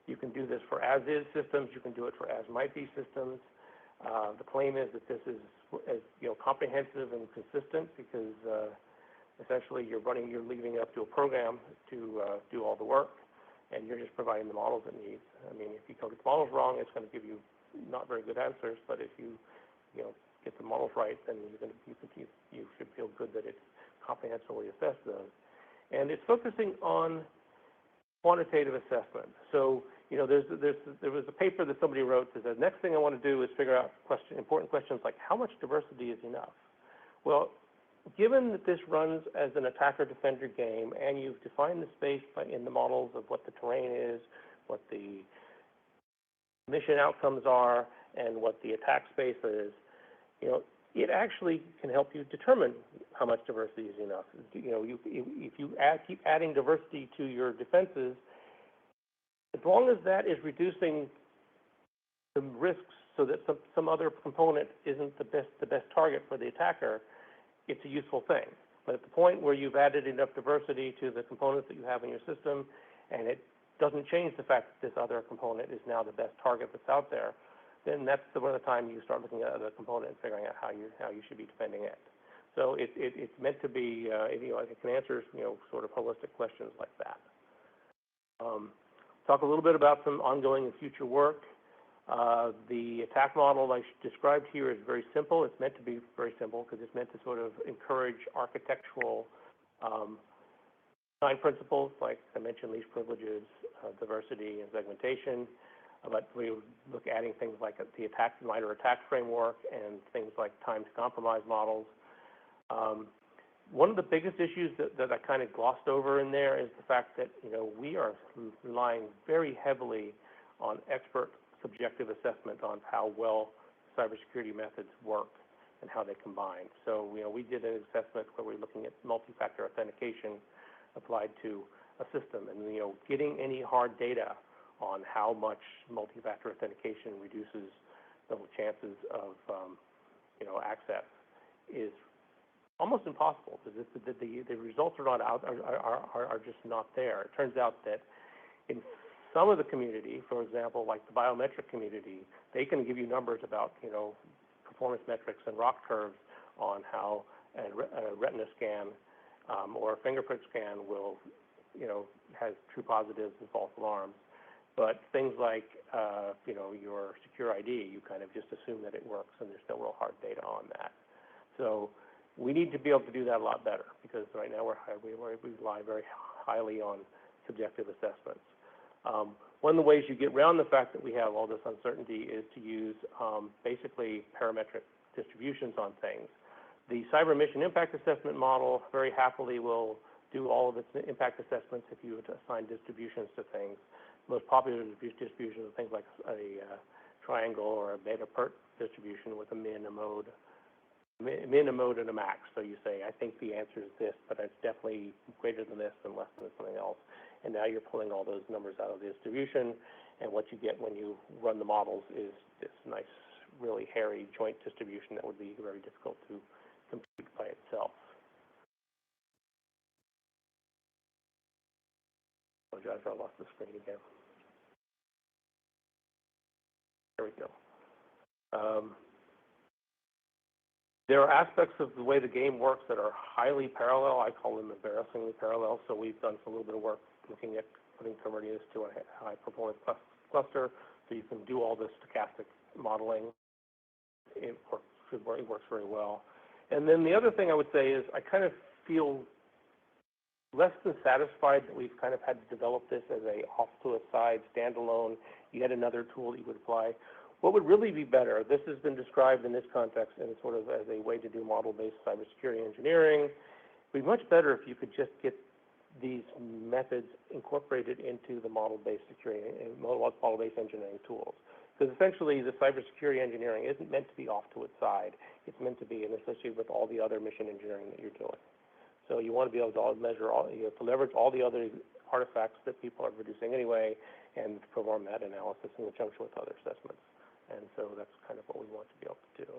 You can do this for as-is systems. You can do it for as-might-be systems. The claim is that this is comprehensive and consistent because essentially you're leaving it up to a program to do all the work, and you're just providing the models it needs. I mean, if you get the models wrong, it's going to give you not very good answers. But if you get the models right, then you should feel good that it's comprehensively assessed those. And it's focusing on quantitative assessment. So there was a paper that somebody wrote that said, next thing I want to do is figure out important questions like how much diversity is enough? Well, given that this runs as an attacker-defender game, and you've defined the space in the models of what the terrain is, what the mission outcomes are, and what the attack space is, it actually can help you determine how much diversity is enough. If you keep adding diversity to your defenses, as long as that is reducing the risks so that some other component isn't the best target for the attacker, it's a useful thing. But at the point where you've added enough diversity to the components that you have in your system, and it doesn't change the fact that this other component is now the best target that's out there, then that's the time you start looking at the component and figuring out how you should be defending it. So it's meant to be, it can answer sort of holistic questions like that. Talk a little bit about some ongoing and future work. The attack model I described here is very simple. It's meant to be very simple because it's meant to sort of encourage architectural design principles, like I mentioned, least privileges, diversity, and segmentation. But we look at adding things like the minor attack framework and things like time to compromise models. One of the biggest issues that I kind of glossed over in there is the fact that we are relying very heavily on expert subjective assessment on how well cybersecurity methods work and how they combine. So we did an assessment where we're looking at multi-factor authentication applied to a system, and getting any hard data on how much multi-factor authentication reduces the chances of access is almost impossible because the results are not out, are just not there. It turns out that in some of the community, for example, like the biometric community, they can give you numbers about performance metrics and ROC curves on how a retina scan or a fingerprint scan will has true positives and false alarms. But things like your secure ID, you kind of just assume that it works, and there's no real hard data on that. So we need to be able to do that a lot better because right now we rely very highly on subjective assessments. One of the ways you get around the fact that we have all this uncertainty is to use basically parametric distributions on things. The cyber mission impact assessment model very happily will do all of its impact assessments if you assign distributions to things. Most popular distributions are things like a triangle or a beta-pert distribution with a min, a mode, and a max. So you say, I think the answer is this, but it's definitely greater than this and less than something else. And now you're pulling all those numbers out of the distribution, and what you get when you run the models is this nice, really hairy joint distribution that would be very difficult to compute by itself. I apologize, I lost the screen again. There we go. There are aspects of the way the game works that are highly parallel. I call them embarrassingly parallel. So we've done a little bit of work looking at putting Kubernetes to a high-performance cluster, so you can do all this stochastic modeling. It works very well. And then the other thing I would say is I kind of feel less than satisfied that we've kind of had to develop this as a off-to-a-side, standalone, yet another tool that you would apply. What would really be better, this has been described in this context and sort of as a way to do model-based cybersecurity engineering. It would be much better if you could just get these methods incorporated into the model-based security and model-based engineering tools. Because essentially the cybersecurity engineering isn't meant to be off to its side. It's meant to be associated with all the other mission engineering that you're doing. So you want to be able to measure you have to leverage all the other artifacts that people are producing anyway, and perform that analysis in conjunction with other assessments. And so that's kind of what we want to be able to do.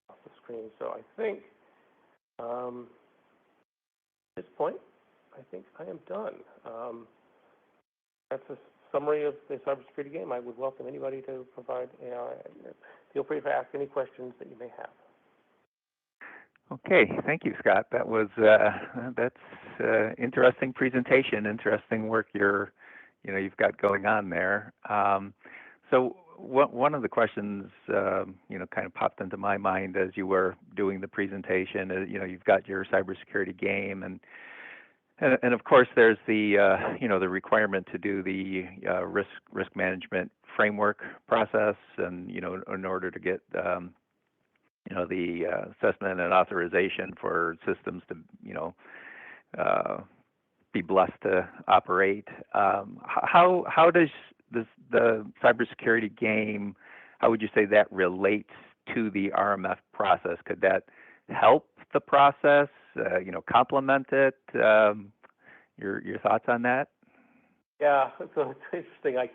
Off the screen. So I think at this point, I think I am done. That's a summary of the cybersecurity game. I would welcome anybody to provide. Feel free to ask any questions that you may have. Okay, thank you, Scott. That was that's interesting presentation, interesting work you've got going on there. So one of the questions kind of popped into my mind as you were doing the presentation. You've got your cybersecurity game, and of course there's the the requirement to do the risk management framework process, and in order to get the assessment and authorization for systems to, be blessed to operate. How does the cybersecurity game, how would you say that relates to the RMF process? Could that help the process, complement it? Your thoughts on that? Yeah, so it's interesting.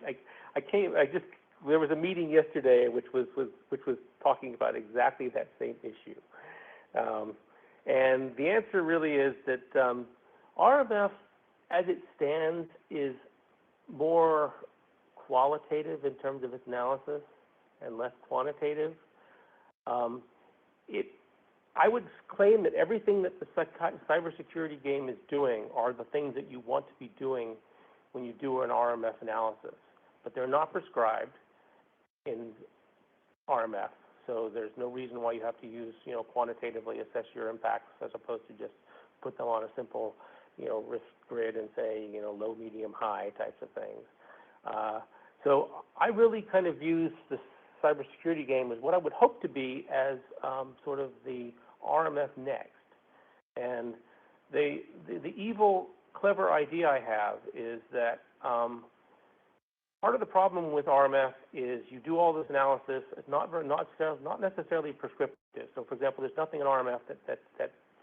There was a meeting yesterday which was talking about exactly that same issue, and the answer really is that RMF, as it stands, is more qualitative in terms of its analysis and less quantitative. I would claim that everything that the cybersecurity game is doing are the things that you want to be doing when you do an RMF analysis, but they're not prescribed in RMF, so there's no reason why you have to use, quantitatively assess your impacts as opposed to just put them on a simple, risk grid and say, low, medium, high types of things. So I really kind of use the cybersecurity game as what I would hope to be as sort of the RMF next. And the evil, clever idea I have is that part of the problem with RMF is you do all this analysis. It's not necessarily prescriptive. So, for example, there's nothing in RMF that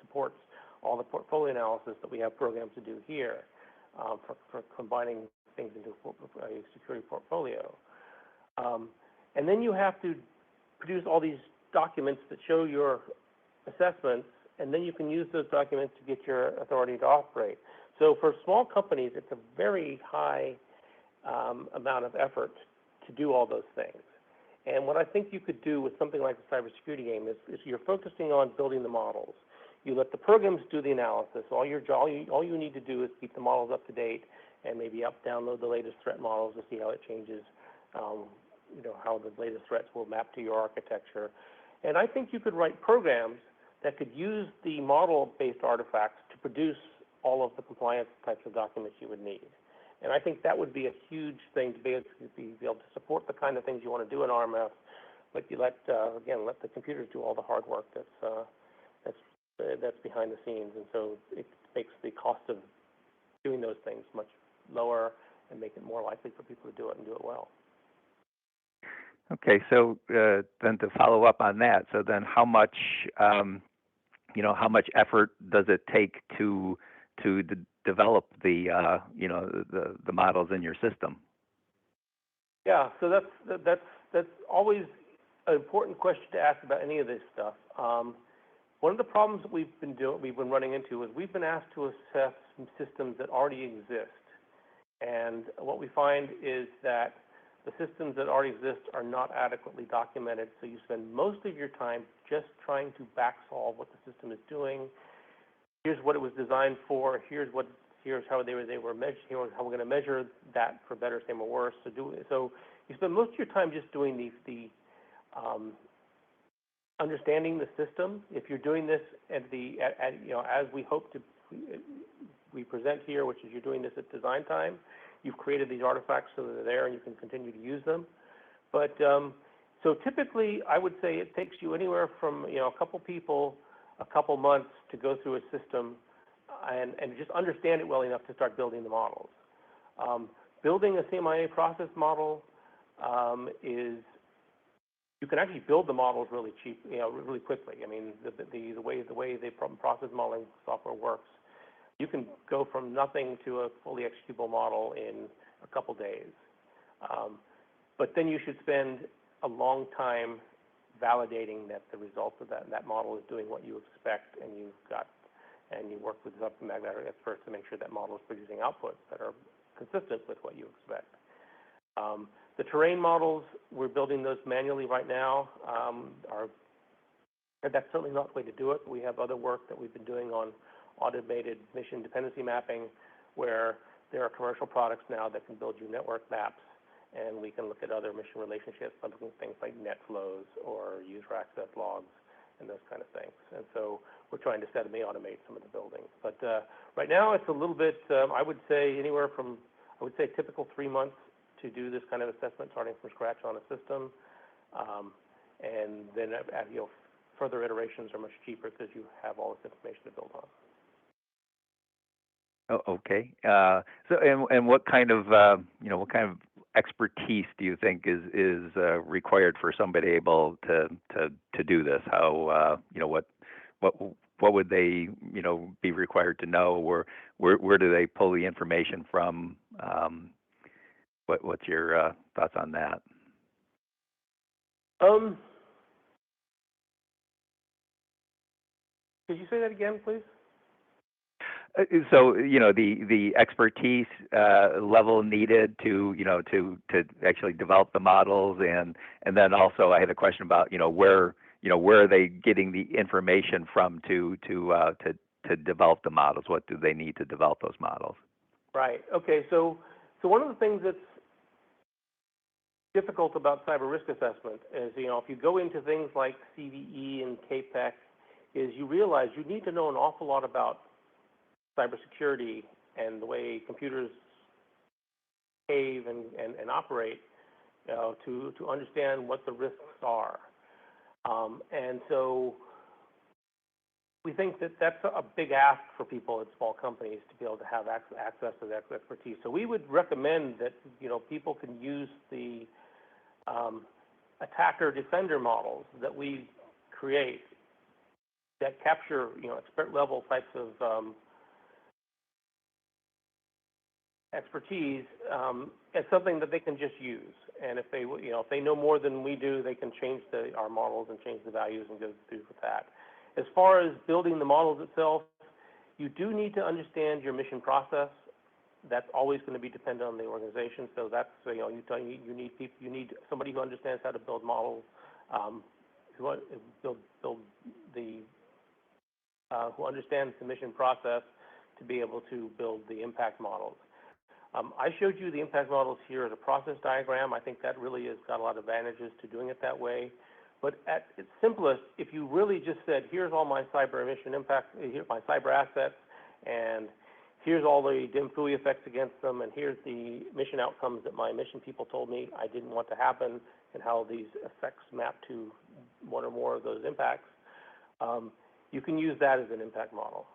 supports all the portfolio analysis that we have programs to do here for combining things into a security portfolio. And then you have to produce all these documents that show your assessments, and then you can use those documents to get your authority to operate. So for small companies, it's a very high amount of effort to do all those things. And what I think you could do with something like the cybersecurity game is you're focusing on building the models. You let the programs do the analysis. All you need to do is keep the models up to date and maybe download the latest threat models to see how it changes, how the latest threats will map to your architecture. And I think you could write programs that could use the model-based artifacts to produce all of the compliance types of documents you would need. And I think that would be a huge thing to be able to support the kind of things you want to do in RMF, but you let the computers do all the hard work that's behind the scenes. And so it makes the cost of doing those things much lower and make it more likely for people to do it and do it well. Okay, so then to follow up on that, so then how much effort does it take to develop the models in your system? Yeah, so that's always an important question to ask about any of this stuff. One of the problems that we've been running into is we've been asked to assess some systems that already exist, and what we find is that the systems that already exist are not adequately documented, so you spend most of your time just trying to back solve what the system is doing. Here's what it was designed for. Here's how they were measured. Here's how we're going to measure that for better, same, or worse. So you spend most of your time just doing the understanding the system. If you're doing this as we hope to, we present here, which is you're doing this at design time. You've created these artifacts so that they're there and you can continue to use them. But so typically, I would say it takes you anywhere from a couple people, a couple months to go through a system and just understand it well enough to start building the models. Building a CMIA process model is, you can actually build the models really cheap, really quickly. I mean, the way the process modeling software works, you can go from nothing to a fully executable model in a couple days. But then you should spend a long time validating that the results of that model is doing what you expect, and you work with subject matter experts to make sure that model is producing outputs that are consistent with what you expect. The terrain models, we're building those manually right now. That's certainly not the way to do it. We have other work that we've been doing on automated mission dependency mapping, where there are commercial products now that can build you network maps, and we can look at other mission relationships by looking at things like net flows or user access logs and those kind of things. And so we're trying to semi-automate some of the building. But right now it's a little bit, I would say anywhere from, typical 3 months to do this kind of assessment, starting from scratch on a system. And then further iterations are much cheaper because you have all this information to build on. Oh, okay. So, and what kind of expertise do you think is required for somebody able to do this? How what would they be required to know? Or where do they pull the information from? What's your thoughts on that? Could you say that again, please? So the expertise level needed to actually develop the models, and then also I had a question about where are they getting the information from to develop the models? What do they need to develop those models? Right. Okay. So one of the things that's difficult about cyber risk assessment is if you go into things like CVE and CAPEC, is you realize you need to know an awful lot about cybersecurity and the way computers behave and operate, to understand what the risks are. And so we think that that's a big ask for people at small companies to be able to have access to that expertise. So we would recommend that people can use the attacker defender models that we create that capture expert level types of expertise as something that they can just use. And if they know more than we do, they can change our models and change the values and go through with that. As far as building the models itself, you do need to understand your mission process. That's always going to be dependent on the organization. So that's you need somebody who understands how to build models, who understands the mission process to be able to build the impact models. I showed you the impact models here as a process diagram. I think that really has got a lot of advantages to doing it that way. But at its simplest, if you really just said, here's all my cyber emission impact, here's my cyber assets, and here's all the dim FUI effects against them, and here's the mission outcomes that my mission people told me I didn't want to happen, and how these effects map to one or more of those impacts, you can use that as an impact model.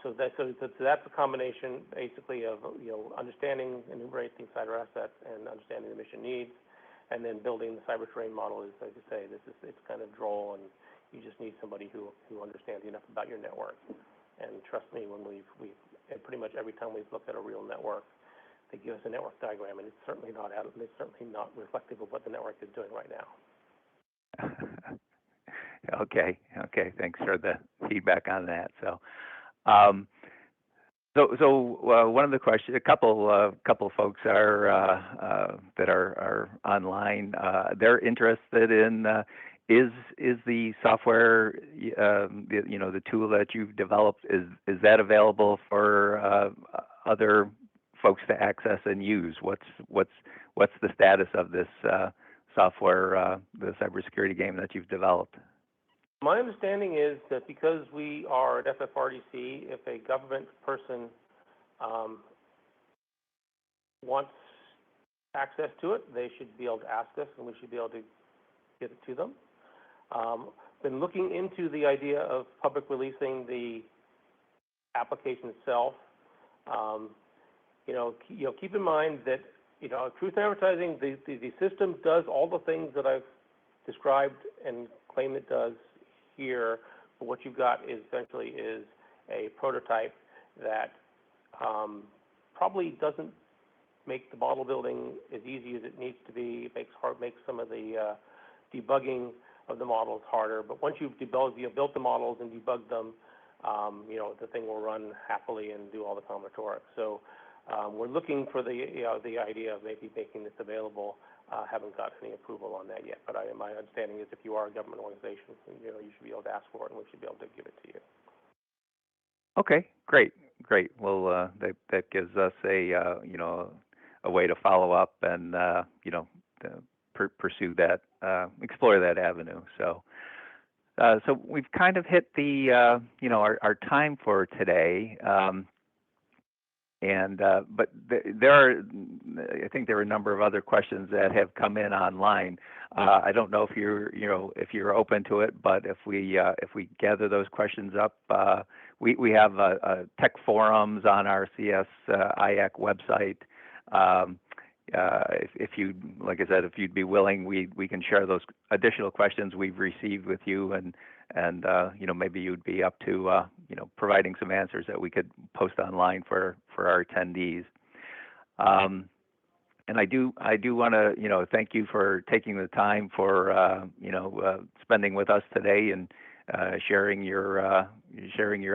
So that's a combination basically of understanding and enumerating cyber assets and understanding the mission needs, and then building the cyber terrain model is, as you say, it's kind of droll, and you just need somebody who understands enough about your network. And trust me, when and pretty much every time we've looked at a real network, they give us a network diagram, and it's certainly not reflective of what the network is doing right now. Okay. Thanks for the feedback on that. So, one of the questions, a couple folks are that are online. They're interested in is the software, the tool that you've developed, is that available for other folks to access and use? What's the status of this software, the cybersecurity game that you've developed? My understanding is that because we are at FFRDC, if a government person wants access to it, they should be able to ask us, and we should be able to get it to them. Been looking into the idea of public releasing the application itself. keep in mind that, truth in advertising, the system does all the things that I've described and claim it does here, but what you've got is essentially is a prototype that probably doesn't make the model building as easy as it needs to be. It makes some of the debugging of the models harder. But once you've built the models and debugged them, the thing will run happily and do all the combinatorics. So we're looking for the idea of maybe making this available. Haven't got any approval on that yet, but my understanding is if you are a government organization, you should be able to ask for it, and we should be able to give it to you. Okay, great. Well, that gives us a way to follow up and pursue that, explore that avenue. So we've kind of hit the our time for today. But I think there are a number of other questions that have come in online. I don't know if you're open to it, but if we gather those questions up, we have tech forums on our CSIAC website. If you, like I said, if you'd be willing, we can share those additional questions we've received with you, and maybe you'd be up to providing some answers that we could post online for our attendees. And I do want to thank you for taking the time for spending with us today and sharing your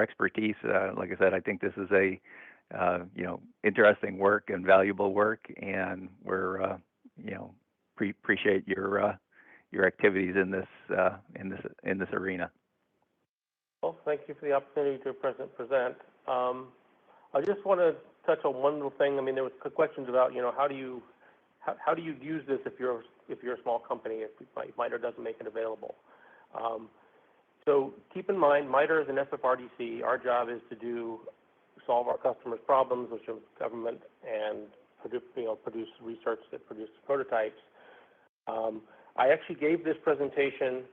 expertise. Like I said, I think this is a interesting work and valuable work, and we're appreciate your activities in this arena. Well, thank you for the opportunity to present. I just want to touch on one little thing. I mean, there was questions about how do you use this if you're a small company, if MITRE doesn't make it available. So keep in mind, MITRE is an SFRDC. Our job is to solve our customers' problems, which are government, and produce research that produces prototypes. I actually gave this presentation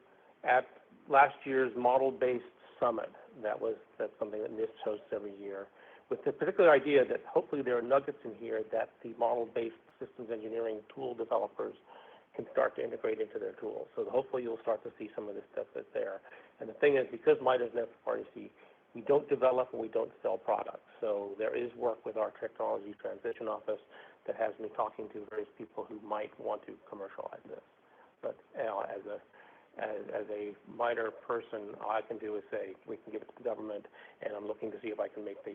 at last year's model-based summit. That's something that NIST hosts every year, with the particular idea that hopefully there are nuggets in here that the model-based systems engineering tool developers can start to integrate into their tools. So hopefully you'll start to see some of this stuff that's there. And the thing is, because MITRE is an SFRDC, we don't develop and we don't sell products. So there is work with our technology transition office that has me talking to various people who might want to commercialize this. But as a MITRE person, all I can do is say we can give it to the government, and I'm looking to see if I can make the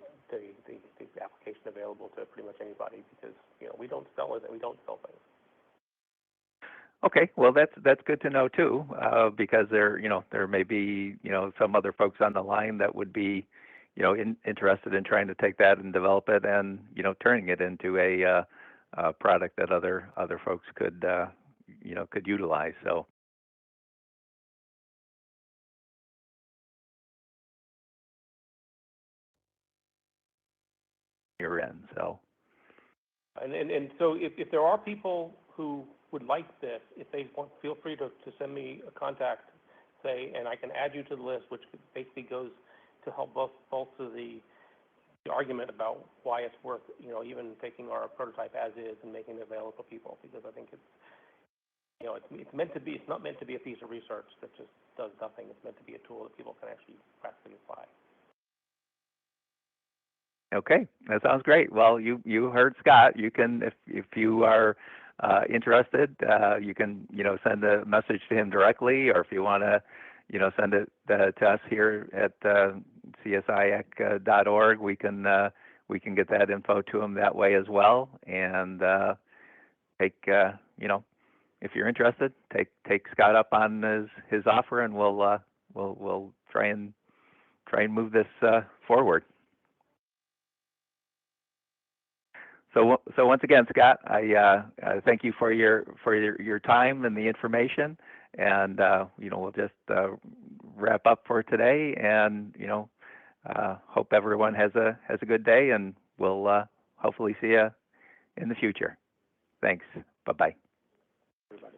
application available to pretty much anybody, because we don't sell it and we don't sell things. Okay, well that's good to know too, because there may be some other folks on the line that would be interested in trying to take that and develop it and turning it into a product that other folks could utilize. So. You're in, so. And so if there are people who would like this, if they want, feel free to send me a contact, and I can add you to the list, which basically goes to help both of the argument about why it's worth even taking our prototype as is and making it available to people, because I think it's meant to be. It's not meant to be a piece of research that just does nothing. It's meant to be a tool that people can actually practically apply. Okay, that sounds great. Well, you heard Scott. You can, if you are interested, you can send a message to him directly, or if you want to send it to us here at CSIAC.org, we can get that info to him that way as well. And take if you're interested, take Scott up on his offer, and we'll try and move this forward. So once again, Scott, I thank you for your time and the information, and we'll just wrap up for today, and hope everyone has a good day, and we'll hopefully see you in the future. Thanks. Bye-bye. Everybody.